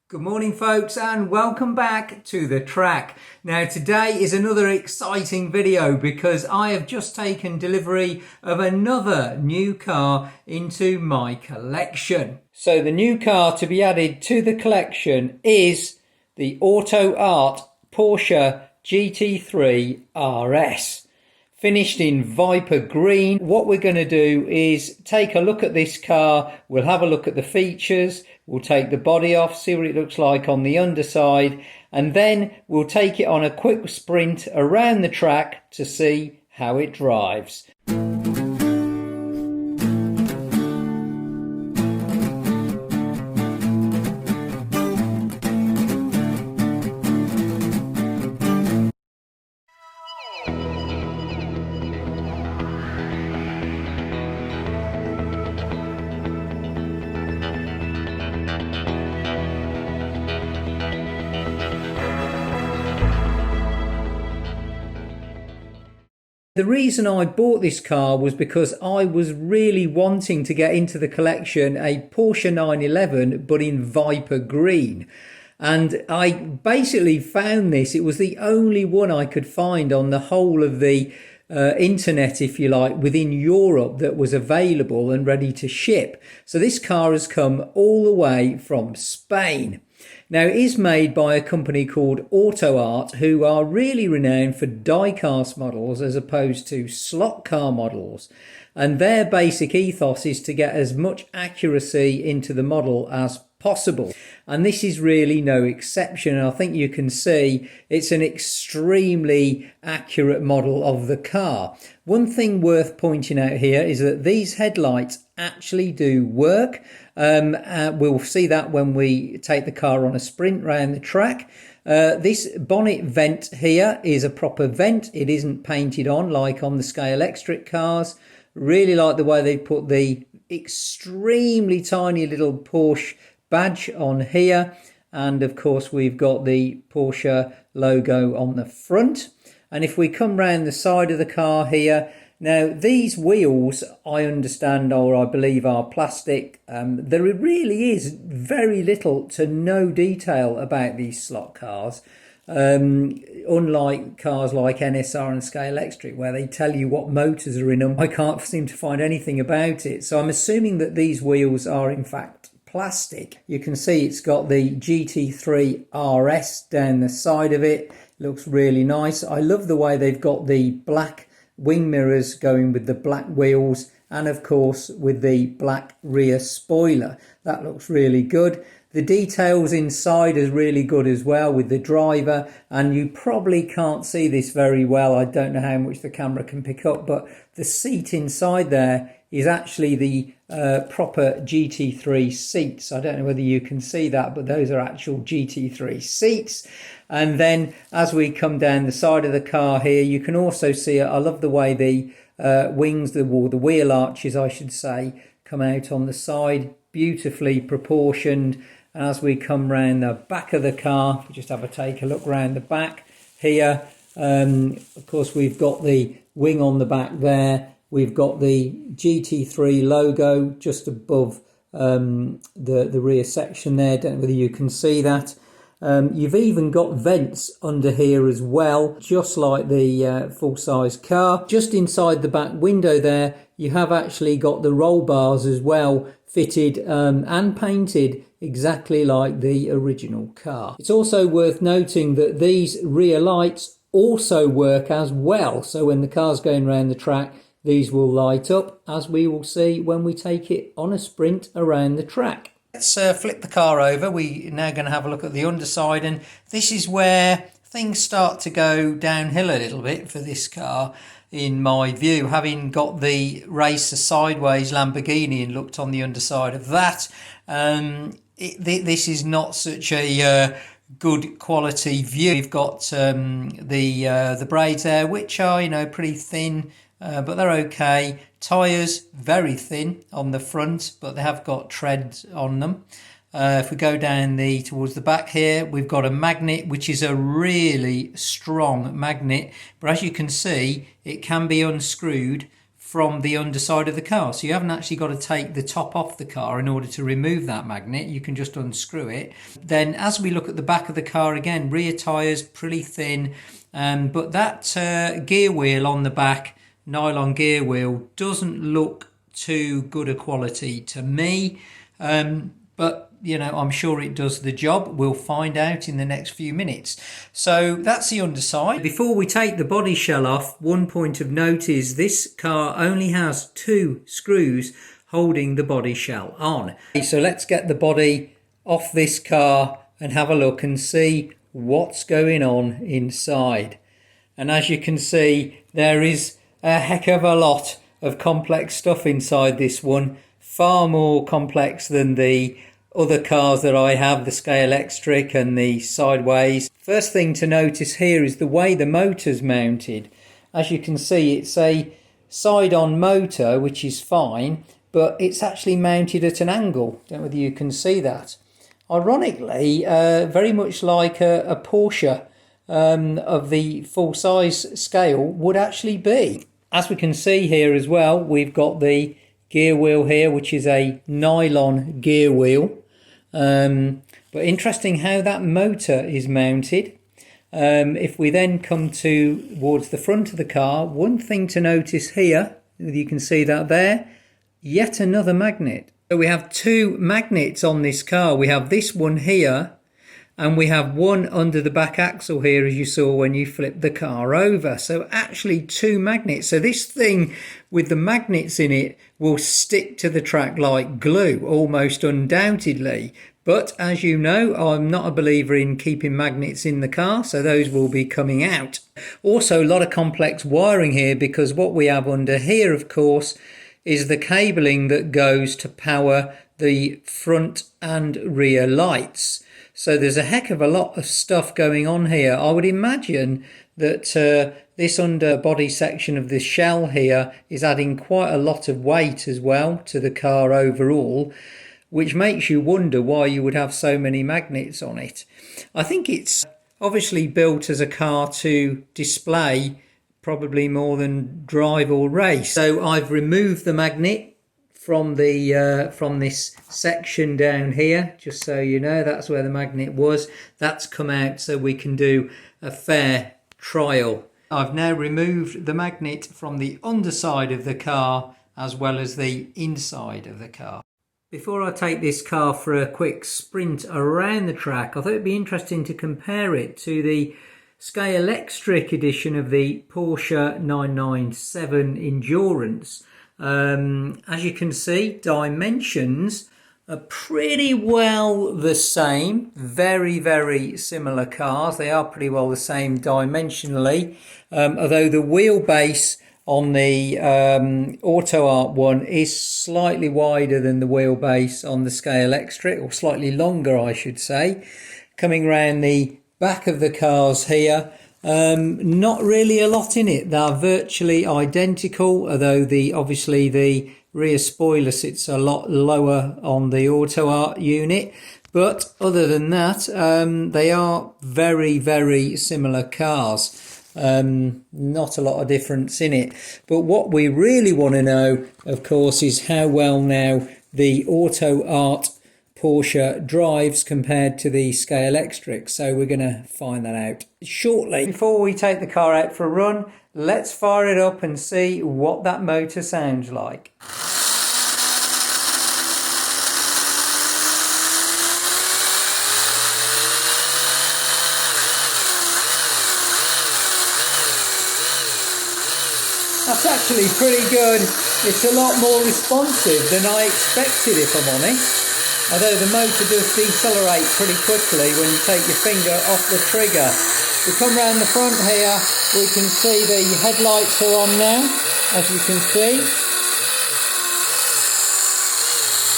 Good morning folks and welcome back to the track. Now today is another exciting video because I have just taken delivery of another new car into my collection. So the new car to be added to the collection is the AutoArt Porsche GT3 RS. Finished in Viper Green. What we're going to do is take a look at this car. We'll have a look at the features. We'll take the body off, see what it looks like on the underside, and then we'll take it on a quick sprint around the track to see how it drives. The reason I bought this car was because I was really wanting to get into the collection a Porsche 911 but in Viper Green. And I basically found this, it was the only one I could find on the whole of the internet, if you like, within Europe that was available and ready to ship. So this car has come all the way from Spain. Now, it is made by a company called AutoArt, who are really renowned for die-cast models as opposed to slot car models. And their basic ethos is to get as much accuracy into the model as possible. And this is really no exception. I think you can see it's an extremely accurate model of the car. One thing worth pointing out here is that these headlights actually do work. We'll see that when we take the car on a sprint round the track. This bonnet vent here is a proper vent. It isn't painted on like on the scale electric cars. Really like the way they put the extremely tiny little Porsche badge on here. And of course we've got the Porsche logo on the front. And if we come round the side of the car here, now these wheels I understand, or I believe, are plastic. There really is very little to no detail about these slot cars. Unlike cars like NSR and Scale Electric, where they tell you what motors are in them, I can't seem to find anything about it. So I'm assuming that these wheels are in fact plastic. You can see it's got the GT3 RS down the side of it. Looks really nice. I love the way they've got the black wing mirrors going with the black wheels, and of course with the black rear spoiler. That looks really good. The details inside is really good as well with the driver, and you probably can't see this very well. I don't know how much the camera can pick up, but the seat inside there is actually the proper GT3 seats. I don't know whether you can see that, but those are actual GT3 seats. And then as we come down the side of the car here, you can also see, I love the way the wings, the wheel arches, I should say, come out on the side, beautifully proportioned. And as we come round the back of the car, just have a take a look round the back here. Of course, we've got the wing on the back there. We've got the GT3 logo just above the rear section there. Don't know whether you can see that. You've even got vents under here as well, just like the full-size car. Just inside the back window there, you have actually got the roll bars as well, fitted and painted exactly like the original car. It's also worth noting that these rear lights also work as well. So when the car's going around the track, these will light up, as we will see when we take it on a sprint around the track. Let's flip the car over. We're now going to have a look at the underside, and this is where things start to go downhill a little bit for this car, in my view. Having got the racer sideways Lamborghini and looked on the underside of that, this is not such a good quality view. We've got the braids there, which are pretty thin, but they're okay. Tyres very thin on the front, but they have got treads on them. If we go down towards the back here, we've got a magnet, which is a really strong magnet, but as you can see, it can be unscrewed from the underside of the car. So you haven't actually got to take the top off the car in order to remove that magnet. You can just unscrew it. Then as we look at the back of the car again, rear tyres pretty thin, but that gear wheel on the back, nylon gear wheel, doesn't look too good a quality to me, but you know, I'm sure it does the job. We'll find out in the next few minutes. So that's the underside. Before we take the body shell off, one point of note is this car only has 2 screws holding the body shell on. So let's get the body off this car and have a look and see what's going on inside. And as you can see, there is a heck of a lot of complex stuff inside this one, far more complex than the other cars that I have, the Scalextric and the Sideways. First thing to notice here is the way the motor's mounted. As you can see, it's a side-on motor, which is fine, but it's actually mounted at an angle. Don't know whether you can see that. Ironically, very much like a Porsche of the full-size scale would actually be. As we can see here as well, we've got the gear wheel here, which is a nylon gear wheel. But interesting how that motor is mounted. If we then come towards the front of the car, one thing to notice here, you can see that there, yet another magnet. So we have 2 magnets on this car. We have this one here, and we have one under the back axle here, as you saw when you flipped the car over. So actually 2 magnets. So this thing with the magnets in it will stick to the track like glue, almost undoubtedly. But as you know, I'm not a believer in keeping magnets in the car, so those will be coming out. Also, a lot of complex wiring here, because what we have under here, of course, is the cabling that goes to power the front and rear lights. So there's a heck of a lot of stuff going on here. I would imagine that this underbody section of this shell here is adding quite a lot of weight as well to the car overall, which makes you wonder why you would have so many magnets on it. I think it's obviously built as a car to display, probably more than drive or race. So I've removed the magnet from this section down here, just so you know, that's where the magnet was. That's come out so we can do a fair trial. I've now removed the magnet from the underside of the car as well as the inside of the car. Before I take this car for a quick sprint around the track, I thought it'd be interesting to compare it to the Scalextric edition of the Porsche 997 Endurance. As you can see, dimensions are pretty well the same. Very, very similar cars. They are pretty well the same dimensionally, although the wheelbase on the AutoArt one is slightly wider than the wheelbase on the Scalextric, or slightly longer, I should say. Coming around the back of the cars here, not really a lot in it. They're virtually identical, although obviously the rear spoiler sits a lot lower on the AutoArt unit. But other than that, they are very, very similar cars. Not a lot of difference in it. But what we really want to know, of course, is how well now the AutoArt Porsche drives compared to the Scalextric. So we're going to find that out shortly. Before we take the car out for a run, let's fire it up and see what that motor sounds like. That's actually pretty good. It's a lot more responsive than I expected, if I'm honest. Although the motor does decelerate pretty quickly when you take your finger off the trigger. We come round the front here, we can see the headlights are on now, as you can see.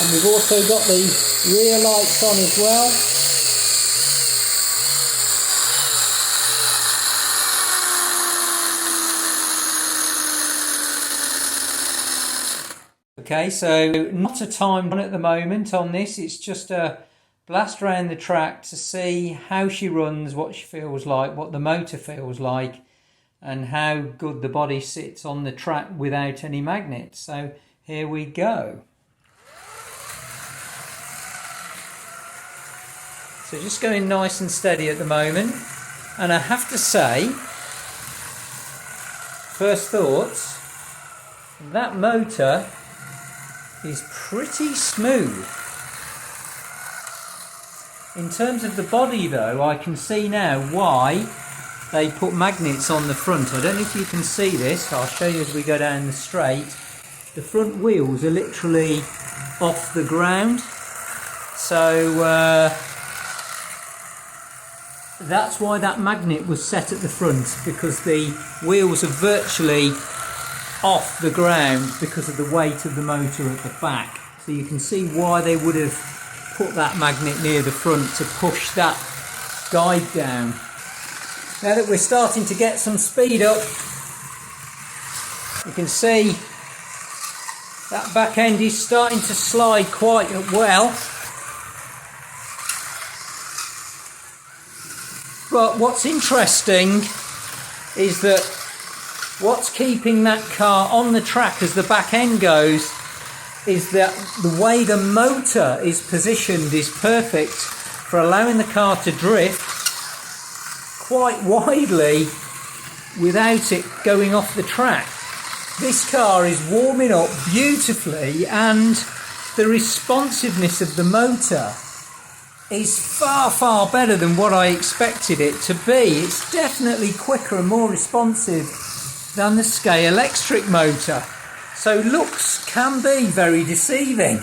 And we've also got the rear lights on as well. Okay, so not a time on at the moment on this. It's just a blast around the track to see how she runs, what she feels like, what the motor feels like. and how good the body sits on the track without any magnets. So here we go. So just going nice and steady at the moment, and I have to say, first thoughts, that motor is pretty smooth. In terms of the body though, I can see now why they put magnets on the front. I don't know if you can see this, I'll show you as we go down the straight. The front wheels are literally off the ground, so that's why that magnet was set at the front, because the wheels are virtually off the ground because of the weight of the motor at the back. So you can see why they would have put that magnet near the front to push that guide down. Now that we're starting to get some speed up, you can see that back end is starting to slide quite well. But what's interesting is that what's keeping that car on the track as the back end goes is that the way the motor is positioned is perfect for allowing the car to drift quite widely without it going off the track. This car is warming up beautifully, and the responsiveness of the motor is far better than what I expected it to be. It's definitely quicker and more responsive than the scale electric motor. So looks can be very deceiving.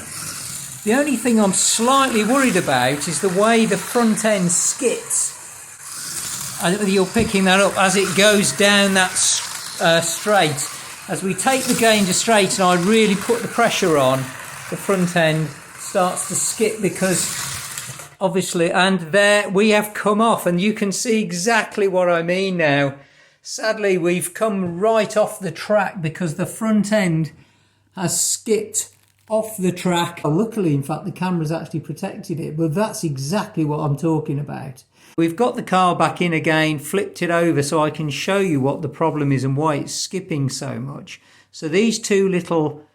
The only thing I'm slightly worried about is the way the front end skips. And you're picking that up as it goes down that straight. As we take the gain to straight and I really put the pressure on, the front end starts to skip because obviously, and there we have come off, and you can see exactly what I mean now. Sadly, we've come right off the track because the front end has skipped off the track. Luckily, in fact, the camera's actually protected it, but that's exactly what I'm talking about. We've got the car back in again, flipped it over so I can show you what the problem is and why it's skipping so much. So these two little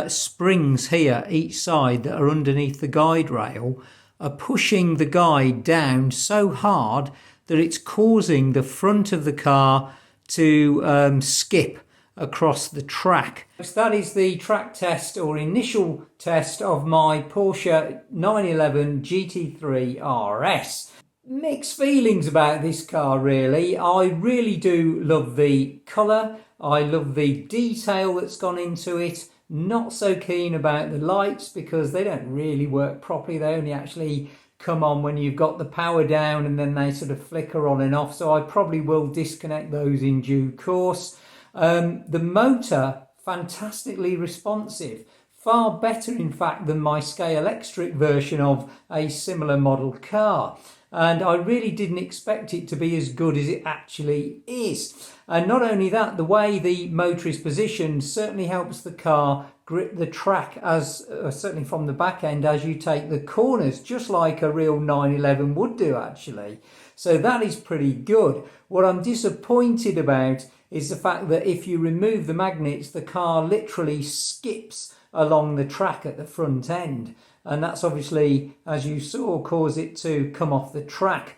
springs here, each side, that are underneath the guide rail, are pushing the guide down so hard that it's causing the front of the car to skip across the track. So that is the track test or initial test of my Porsche 911 GT3 RS. Mixed feelings about this car really. I really do love the colour. I love the detail that's gone into it. Not so keen about the lights because they don't really work properly. They only actually come on when you've got the power down, and then they sort of flicker on and off. So I probably will disconnect those in due course. The motor, fantastically responsive. Far better, in fact, than my scale electric version of a similar model car. And I really didn't expect it to be as good as it actually is. And not only that, the way the motor is positioned certainly helps the car grip the track, as certainly from the back end, as you take the corners, just like a real 911 would do actually. So that is pretty good. What I'm disappointed about is the fact that if you remove the magnets, the car literally skips along the track at the front end. And that's obviously, as you saw, caused it to come off the track.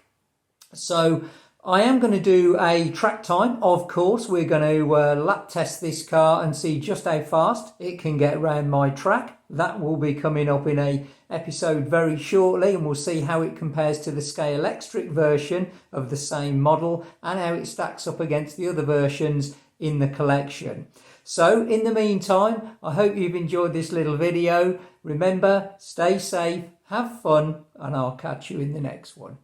So I am going to do a track time, of course. We're going to lap test this car and see just how fast it can get around my track. That will be coming up in a episode very shortly, and we'll see how it compares to the scale electric version of the same model and how it stacks up against the other versions in the collection. So in the meantime, I hope you've enjoyed this little video. Remember, stay safe, have fun, and I'll catch you in the next one.